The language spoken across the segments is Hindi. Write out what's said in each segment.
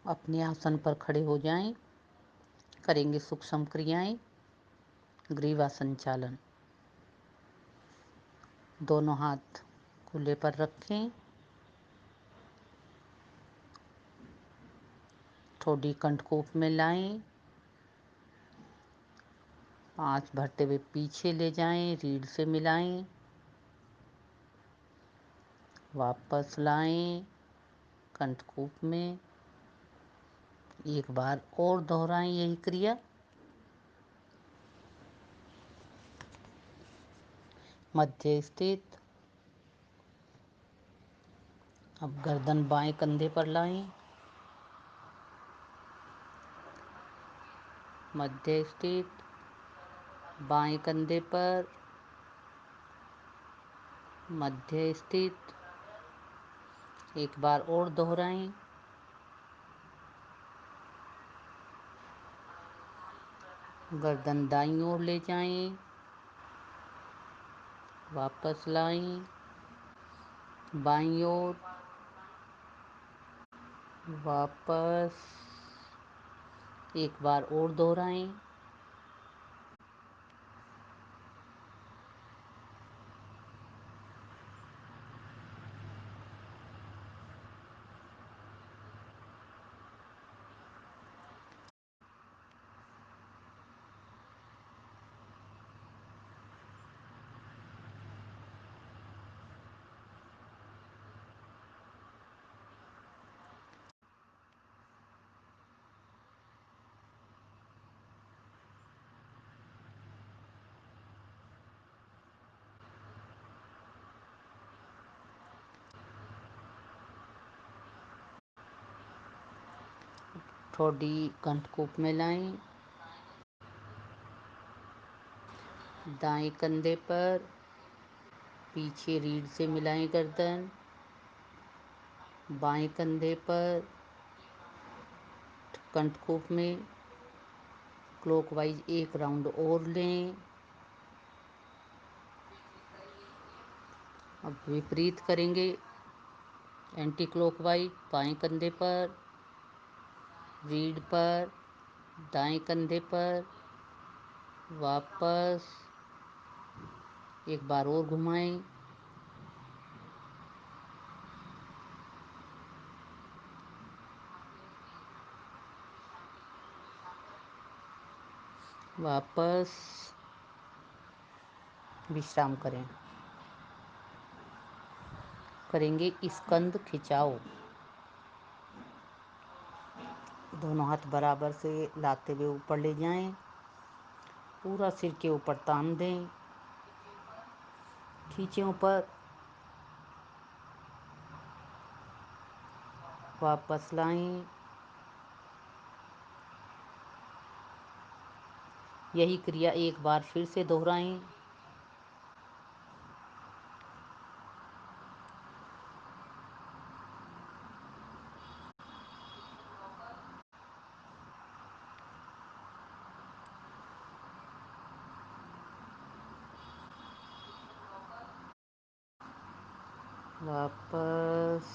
अपने आसन पर खड़े हो जाएं। करेंगे सूक्ष्म क्रियाएं। ग्रीवा संचालन। दोनों हाथ खुले पर रखें। ठोड़ी कंठकूप में लाएं। 5 भरते हुए पीछे ले जाएं, रीढ़ से मिलाएं, वापस लाएं कंठकूप में। एक बार और दोहराएं यही क्रिया। मध्य स्थित। अब गर्दन बाएं कंधे पर लाएं। मध्य स्थित। बाएं कंधे पर। मध्य स्थित। एक बार और दोहराएं। गर्दन दाईं ओर ले जाएं, वापस लाएं, बाईं ओर, वापस। एक बार और दोहराएं। ठोड़ी कंठकूप में लाएं। दाएं कंधे पर। पीछे रीढ़ से मिलाएं गर्दन। बाएं कंधे पर। कंठकूप में क्लॉकवाइज एक राउंड और लें। अब विपरीत करेंगे। एंटी क्लॉकवाइज बाएं कंधे पर, रीढ़ पर, दाएं कंधे पर, वापस। एक बार और घुमाएं। वापस। विश्राम करें। करेंगे स्कंद खिंचाव। दोनों हाथ बराबर से लाते हुए ऊपर ले जाएं। पूरा सिर के ऊपर तान दें। खींचें ऊपर, वापस लाएं। यही क्रिया एक बार फिर से दोहराएं। वापस।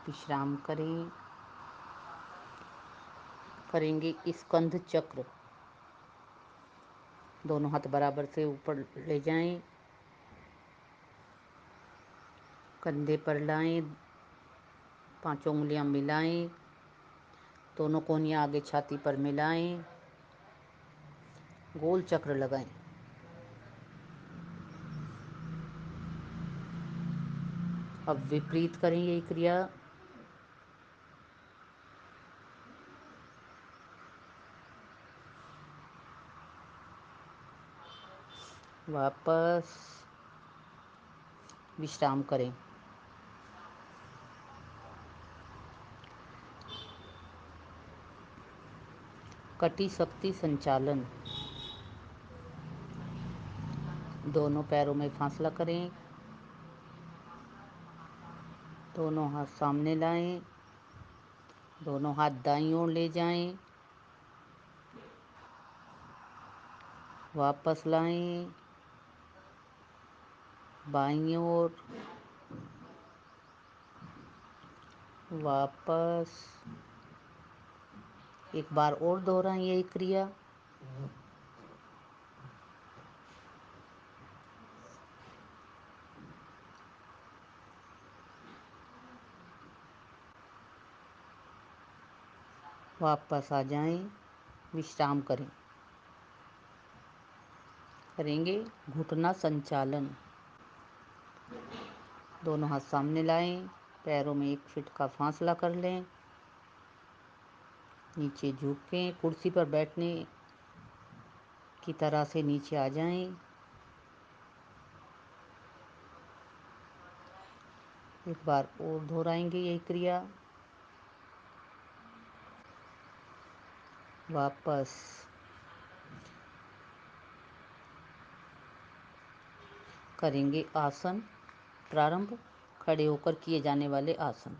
विश्राम करें। करेंगे स्कंध चक्र। दोनों हाथ बराबर से ऊपर ले जाएं। कंधे पर लाएं। 5 उंगलियां मिलाएं। दोनों कोहनियां आगे छाती पर मिलाएं। गोल चक्र लगाएं। अब विपरीत करें यही क्रिया। वापस विश्राम करें। कटी शक्ति संचालन। दोनों पैरों में फासला करें, दोनों हाथ सामने लाएं, दोनों हाथ दाईं ओर ले जाएं, वापस लाएं, बाईं ओर, वापस। एक बार और दोहराएं यही क्रिया। वापस आ जाएं, विश्राम करें। करेंगे घुटना संचालन। दोनों हाथ सामने लाएं, पैरों में 1 फीट का फासला कर लें, नीचे झुकें, कुर्सी पर बैठने की तरह से नीचे आ जाएं। एक बार और दोहराएंगे यही क्रिया। वापस। करेंगे आसन प्रारंभ। खड़े होकर किए जाने वाले आसन।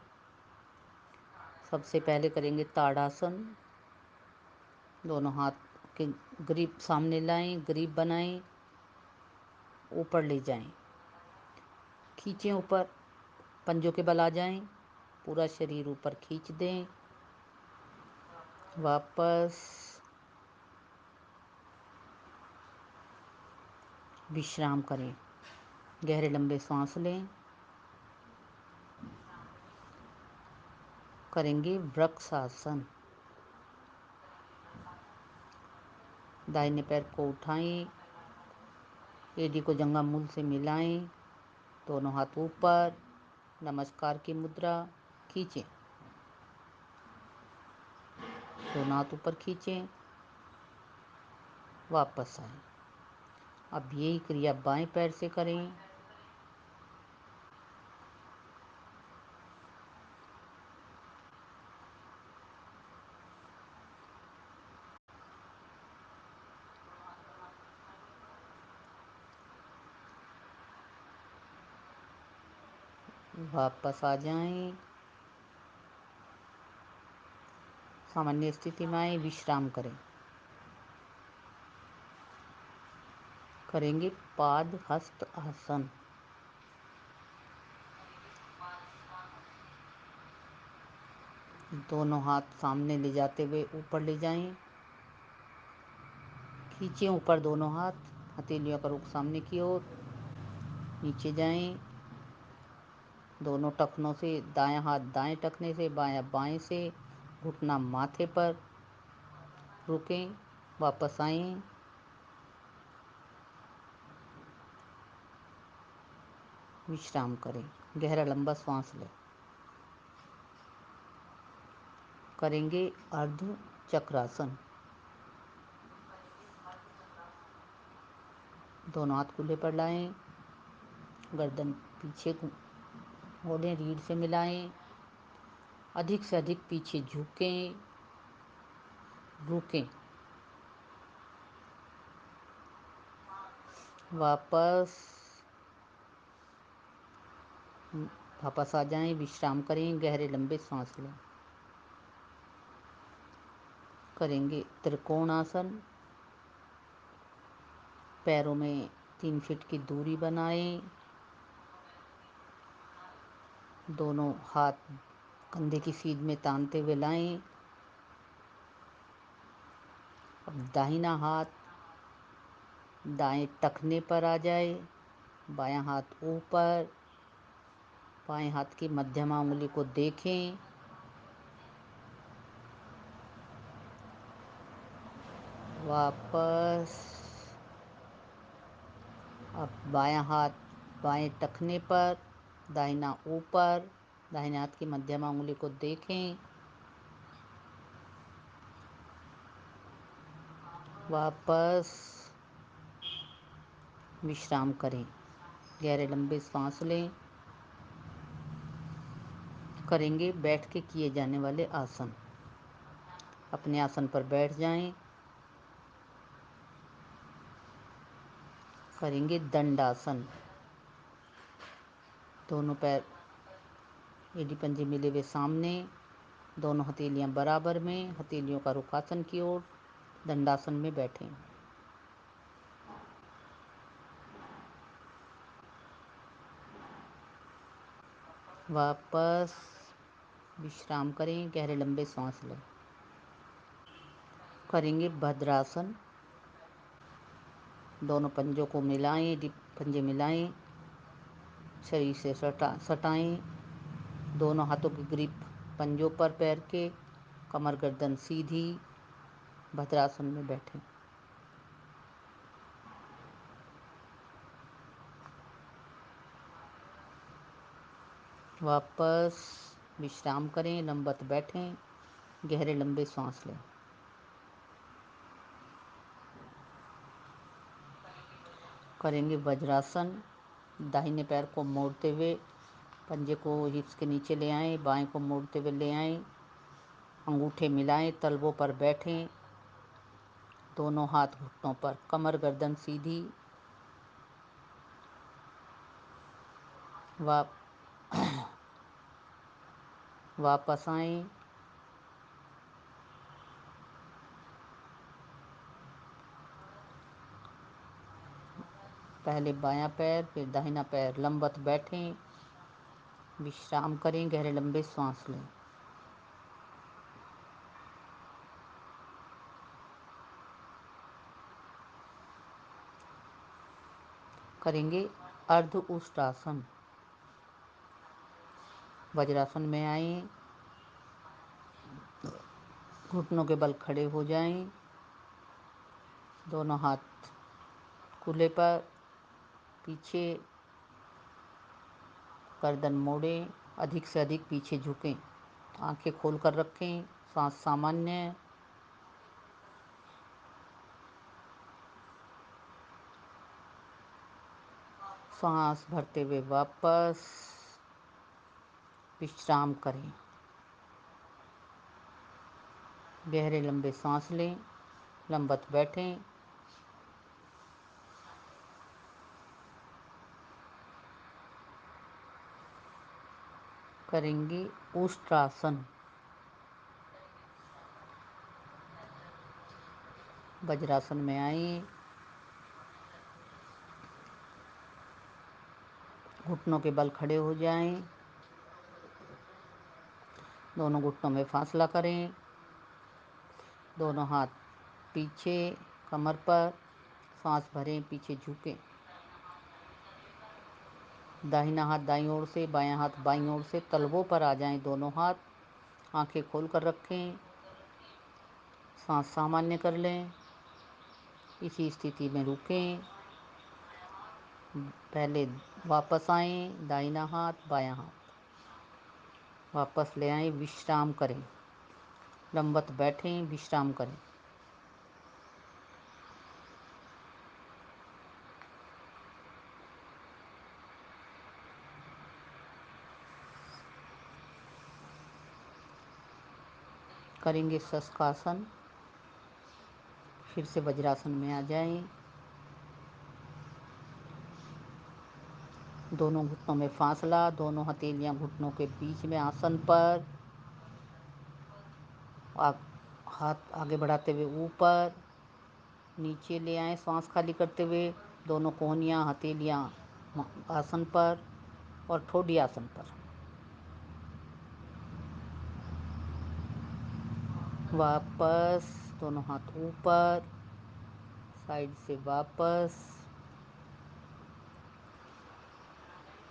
सबसे पहले करेंगे ताड़ासन। दोनों हाथ के ग्रिप सामने लाएं, ग्रिप बनाएं, ऊपर ले जाएं, खींचें ऊपर, पंजों के बल आ जाएं, पूरा शरीर ऊपर खींच दें। वापस विश्राम करें। गहरे लंबे सांस लें। करेंगे वृक्षासन। दाहिने पैर को उठाएं, एड़ी को जंघा मूल से मिलाएं, दोनों हाथ ऊपर, नमस्कार की मुद्रा, खींचें, दोनों हाथ ऊपर खींचें, वापस आएं। अब यही क्रिया बाएं पैर से करें। वापस आ जाएं, सामान्य स्थिति में आए, विश्राम करें। करेंगे पाद हस्त आसन। दोनों हाथ सामने ले जाते हुए ऊपर ले जाएं, खींचें ऊपर दोनों हाथ, हथेलियों का रुख सामने की ओर, नीचे जाएं, दोनों टखनों से, दायां हाथ दाएं टखने से, बायां बाएं से, घुटना माथे पर, रुकें, वापस आएं, विश्राम करें। गहरा लंबा सांस लें। करेंगे अर्ध चक्रासन। दोनों हाथ कूल्हे पर लाएं, गर्दन पीछे मोड़ें, रीढ़ से मिलाएं, अधिक से अधिक पीछे झुकें, रुकें, वापस वापस आ जाएं, विश्राम करें, गहरे लंबे सांस लें। करेंगे त्रिकोणासन। पैरों में 3 फीट की दूरी बनाएं, दोनों हाथ कंधे की सीध में तानते हुए लाएं। अब दाहिना हाथ दाएं टखने पर आ जाए, बायां हाथ ऊपर, बाएं हाथ की मध्यमा उंगली को देखें, वापस। अब बायां हाथ बाएं टखने पर, दाहिना ऊपर, दाहिने हाथ की मध्यमा उंगली को देखें, वापस। विश्राम करें। गहरे लंबे सांस लें। करेंगे बैठ के किए जाने वाले आसन। अपने आसन पर बैठ जाएं। करेंगे दंडासन। दोनों पैर एड़ी पंजे मिले हुए सामने, दोनों हथेलियां बराबर में, हथेलियों का रुख आसन की ओर। दंडासन में बैठें। वापस विश्राम करें। गहरे लंबे सांस लें। करेंगे भद्रासन। दोनों पंजों को मिलाएं, पंजे मिलाएं, शरीर से सटाएं। दोनों हाथों की ग्रिप पंजों पर पैर के, कमर गर्दन सीधी। भद्रासन में बैठें। वापस विश्राम करें। लंबत बैठें। गहरे लंबे सांस लें। करेंगे वज्रासन। दाहिने पैर को मोड़ते हुए पंजे को हिप्स के नीचे ले आएं, बाएं को मोड़ते हुए ले आएं, अंगूठे मिलाएं, तलवों पर बैठें। दोनों हाथ घुटनों पर, कमर गर्दन सीधी। वापस आएं। पहले बायां पैर फिर दाहिना पैर, लंबत बैठें। विश्राम करें। गहरे लंबे सांस लें। करेंगे अर्ध उष्टासन। वज्रासन में आएं। घुटनों के बल खड़े हो जाएं। दोनों हाथ कूल्हे पर, पीछे गर्दन मोड़ें, अधिक से अधिक पीछे झुकें, आंखें खोलकर रखें, सांस सामान्य। सांस भरते हुए वापस विश्राम करें। गहरे लंबे सांस लें। लंबत बैठें। करेंगे उष्ट्रासन। वज्रासन में आएं। घुटनों के बल खड़े हो जाएं। दोनों घुटनों में फासला करें। दोनों हाथ पीछे कमर पर, सांस भरें, पीछे झुकें। दाहिना हाथ दाईं ओर से, बायां हाथ बाईं ओर से, तलवों पर आ जाएं दोनों हाथ। आंखें खोलकर रखें। सांस सामान्य कर लें। इसी स्थिति में रुकें। पहले वापस आएं। दाहिना हाथ बायां हाथ वापस ले आएं। विश्राम करें। लंबत बैठें। विश्राम करें। करेंगे शशकासन। फिर से वज्रासन में आ जाएं। दोनों घुटनों में फासला, दोनों हथेलियां घुटनों के बीच में आसन पर, हाथ आगे बढ़ाते हुए ऊपर नीचे ले आएं, सांस खाली करते हुए। दोनों कोहनियां हथेलियां आसन पर और ठोडी आसन पर। वापस दोनों हाथ ऊपर, साइड से वापस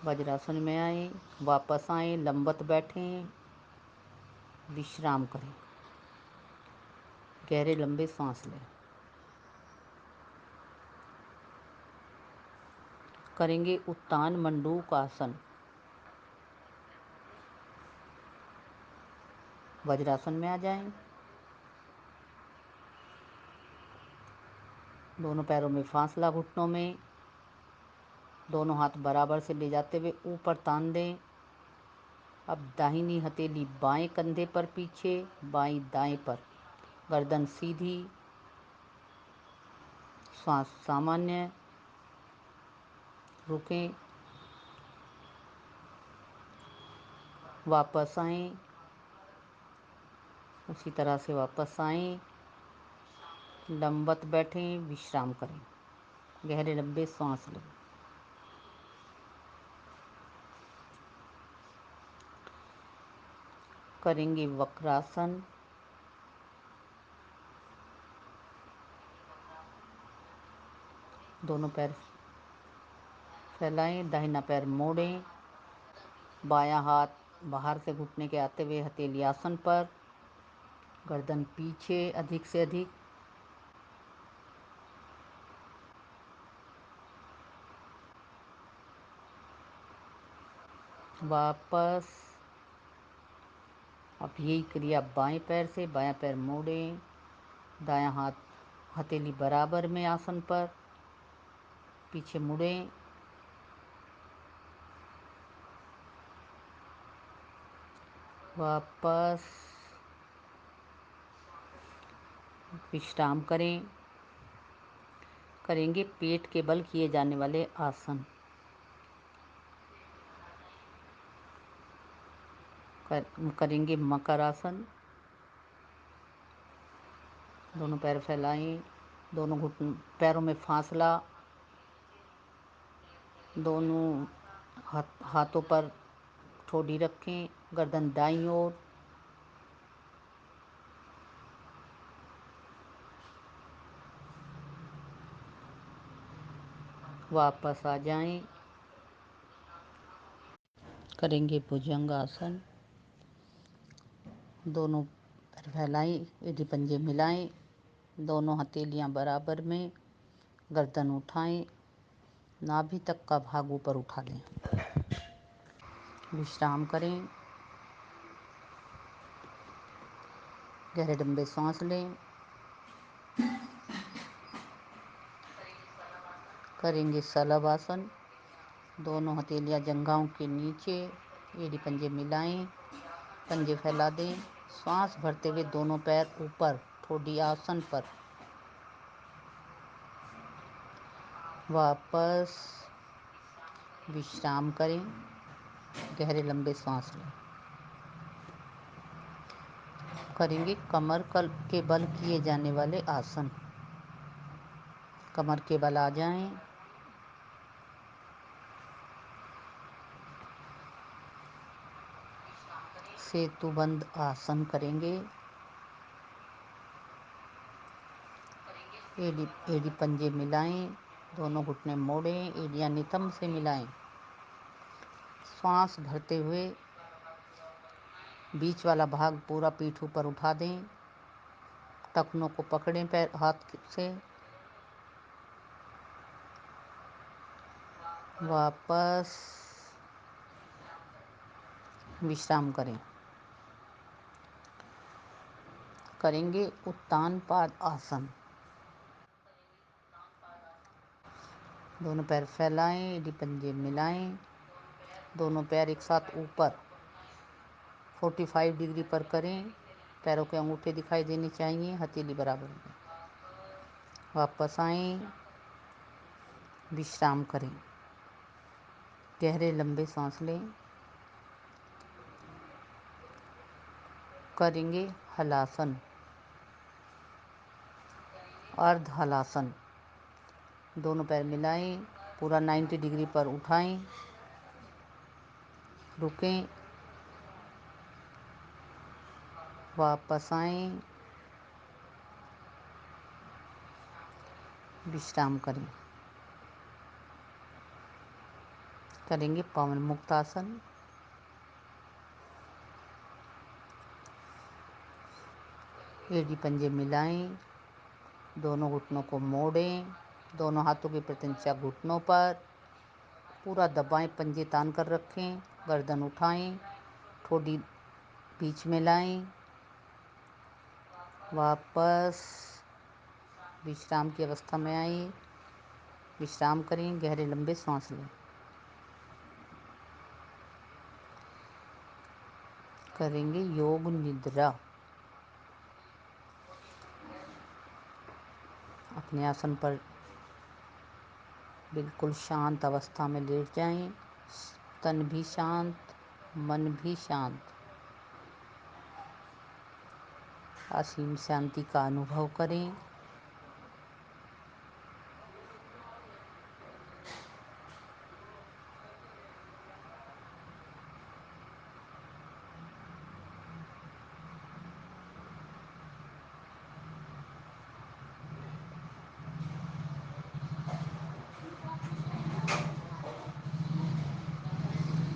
वज्रासन में आए। वापस आए। लंबत बैठें। विश्राम करें। गहरे लंबे सांस लें। करेंगे उत्तान मंडूक आसन। वज्रासन में आ जाएं। दोनों पैरों में फासला घुटनों में, दोनों हाथ बराबर से ले जाते हुए ऊपर तान दें। अब दाहिनी हथेली बाएं कंधे पर पीछे, बाईं दाएं पर, गर्दन सीधी, श्वास सामान्य, रुकें, वापस आएं, उसी तरह से वापस आएं, लंबवत बैठें, विश्राम करें, गहरे लंबे सांस लें। करेंगे वक्रासन। दोनों पैर फैलाएं, दाहिना पैर मोड़ें, बायां हाथ बाहर से घुटने के आते हुए हथेली आसन पर, गर्दन पीछे अधिक से अधिक, वापस। अब यही क्रिया बाएं पैर से, बायां पैर मोड़ें, दायां हाथ हथेली बराबर में आसन पर, पीछे मुड़ें, वापस, विश्राम करें। करेंगे पेट के बल किए जाने वाले आसन। करेंगे मकर आसन। दोनों पैर फैलाएं, दोनों घुटनों पैरों में फासला, दोनों हाथों पर ठोडी रखें, गर्दन दाईं ओर, वापस आ जाएं। करेंगे भुजंग आसन। दोनों पैर फैलाएं, एड़ी पंजे मिलाएं, दोनों हथेलियां बराबर में, गर्दन उठाएं, नाभि तक का भाग ऊपर उठा लें, विश्राम करें, गहरे लंबे सांस लें। करेंगे शलभ आसन। दोनों हथेलियां जंघाओं के नीचे, एड़ी पंजे मिलाएं, पंजे फैला दें, सांस भरते हुए दोनों पैर ऊपर, ठोडी आसन पर, वापस, विश्राम करें, गहरे लंबे सांस लें। करेंगे कमर के बल किए जाने वाले आसन। कमर के बल आ जाएं, सेतुबंद आसन करेंगे। एड़ी पंजे मिलाएं, दोनों घुटने मोड़ें, एड़ियां नितंब से मिलाएं, श्वास भरते हुए बीच वाला भाग पूरा पीठ ऊपर उठा दें, टखनों को पकड़ें पैर हाथ से, वापस, विश्राम करें। करेंगे उत्तान पाद आसन। दोनों पैर फैलाएं, एड़ी पंजे मिलाएं, दोनों पैर एक साथ ऊपर 45 डिग्री पर करें, पैरों के अंगूठे दिखाई देने चाहिए, हथेली बराबर में, वापस आएं, विश्राम करें, गहरे लंबे सांस लें। करेंगे हलासन, अर्ध हलासन। दोनों पैर मिलाएं, पूरा 90 डिग्री पर उठाएं, रुकें, वापस आएं, विश्राम करें। करेंगे पवन मुक्त आसन। एड़ी पंजे मिलाएं, दोनों घुटनों को मोड़ें, दोनों हाथों की प्रत्यंचा घुटनों पर, पूरा दबाएं, पंजे तान कर रखें, गर्दन उठाएं, ठोडी बीच में लाएं, वापस विश्राम की अवस्था में आएं, विश्राम करें, गहरे लंबे सांस लें। करेंगे योग निद्रा। अपने आसन पर बिल्कुल शांत अवस्था में लेट जाएं। तन भी शांत, मन भी शांत। असीम शांति का अनुभव करें।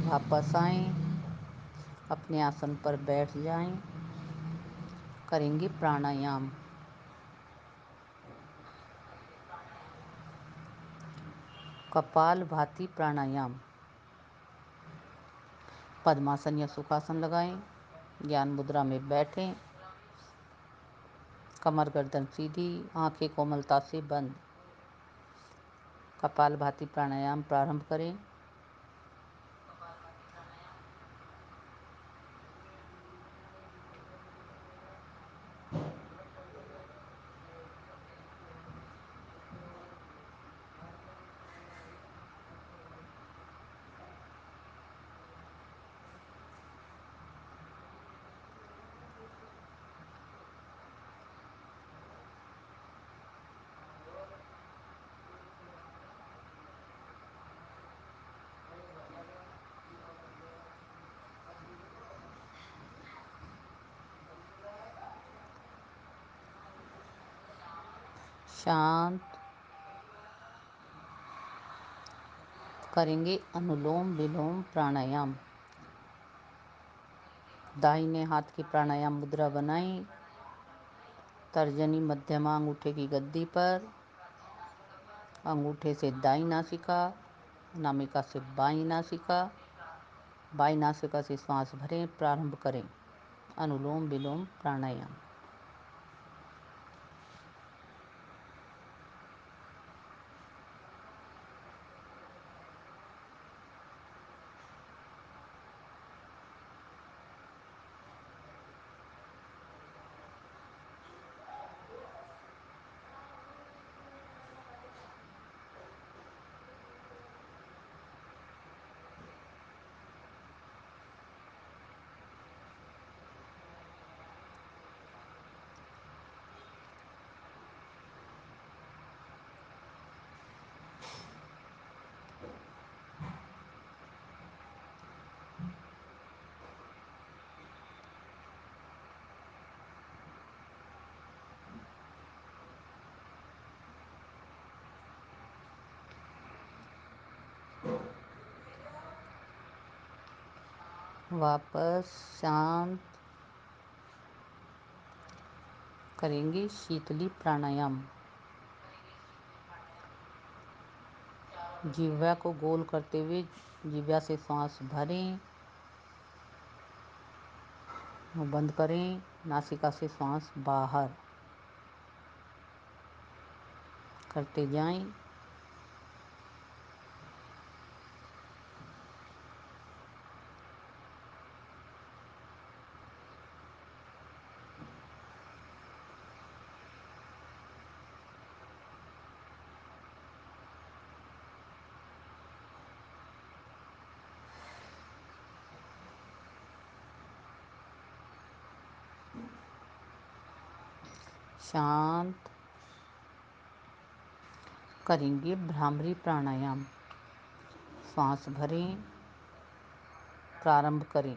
वापस आएं, अपने आसन पर बैठ जाएं। करेंगे प्राणायाम। कपालभाति प्राणायाम। पद्मासन या सुखासन लगाएं। ज्ञान मुद्रा में बैठें। कमर गर्दन सीधी, आंखें कोमलता से बंद। कपालभाति प्राणायाम प्रारंभ करें। शांत। करेंगे अनुलोम विलोम प्राणायाम। दाहिने हाथ की प्राणायाम मुद्रा बनाएं। तर्जनी मध्यमा अंगूठे की गद्दी पर। अंगूठे से दाईं नासिका, नामिका से बाईं नासिका। बाईं नासिका से श्वास भरें। प्रारंभ करें अनुलोम विलोम प्राणायाम। वापस शांत। करेंगे शीतली प्राणायाम। जिह्वा को गोल करते हुए जिह्वा से सांस भरें, मुंह बंद करें, नासिका से सांस बाहर करते जाएं। शांत। करेंगे भ्रामरी प्राणायाम। सांस भरें, प्रारंभ करें।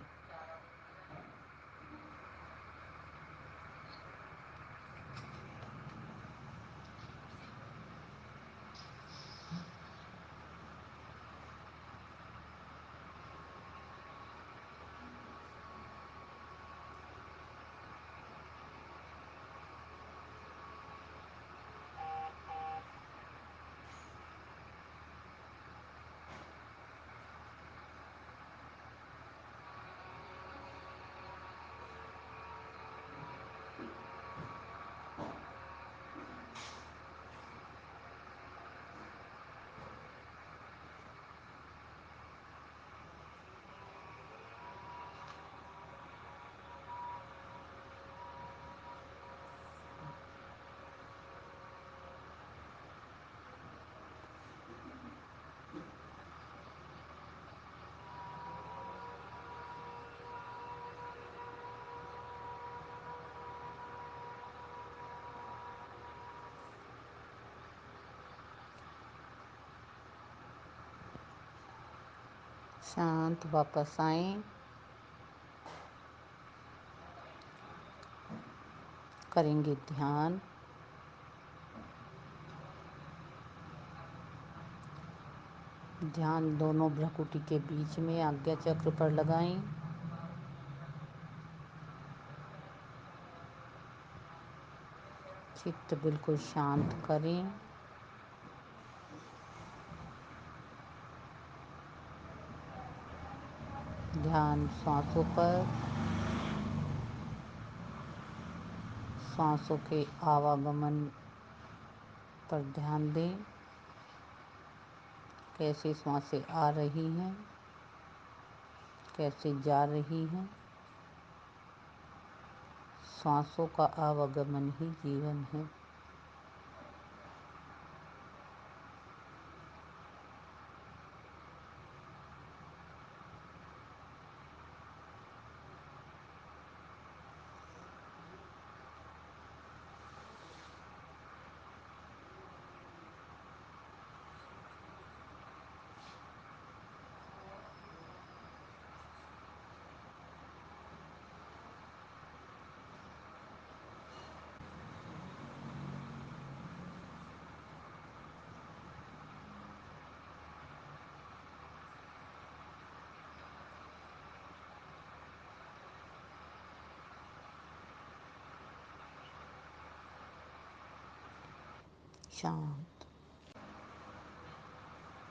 शांत वापस आएं, करेंगे ध्यान। ध्यान दोनों भ्रुकुटी के बीच में आज्ञा चक्र पर लगाएं। चित्त बिल्कुल शांत करें। ध्यान सांसों पर, सांसों के आवागमन पर ध्यान दें। कैसे सांसें आ रही हैं, कैसे जा रही हैं। सांसों का आवागमन ही जीवन है। शांत।